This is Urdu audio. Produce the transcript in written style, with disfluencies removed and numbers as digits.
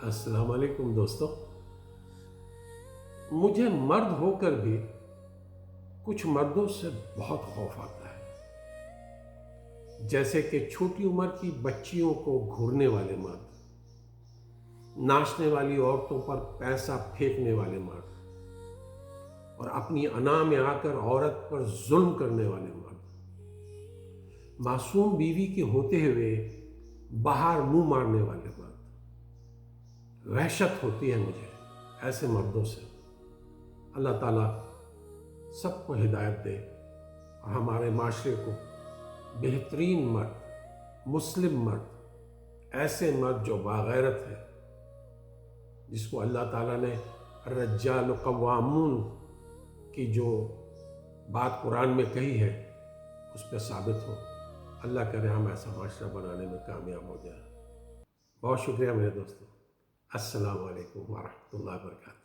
السلام علیکم دوستو. مجھے مرد ہو کر بھی کچھ مردوں سے بہت خوف آتا ہے، جیسے کہ چھوٹی عمر کی بچیوں کو گھورنے والے مرد، ناچنے والی عورتوں پر پیسہ پھینکنے والے مرد، اور اپنی انا میں آ کر عورت پر ظلم کرنے والے مرد، معصوم بیوی کے ہوتے ہوئے باہر منہ مارنے والے مرد. وحشت ہوتی ہے مجھے ایسے مردوں سے. اللہ تعالیٰ سب کو ہدایت دے اور ہمارے معاشرے کو بہترین مرد، مسلم مرد، ایسے مرد جو باغیرت ہے، جس کو اللہ تعالیٰ نے الرجال قوامون کی جو بات قرآن میں کہی ہے اس پہ ثابت ہو. اللہ کرے ہم ایسا معاشرہ بنانے میں کامیاب ہو جائیں. بہت شکریہ میرے دوستوں. السلام علیکم ورحمۃ اللہ وبرکاتہ.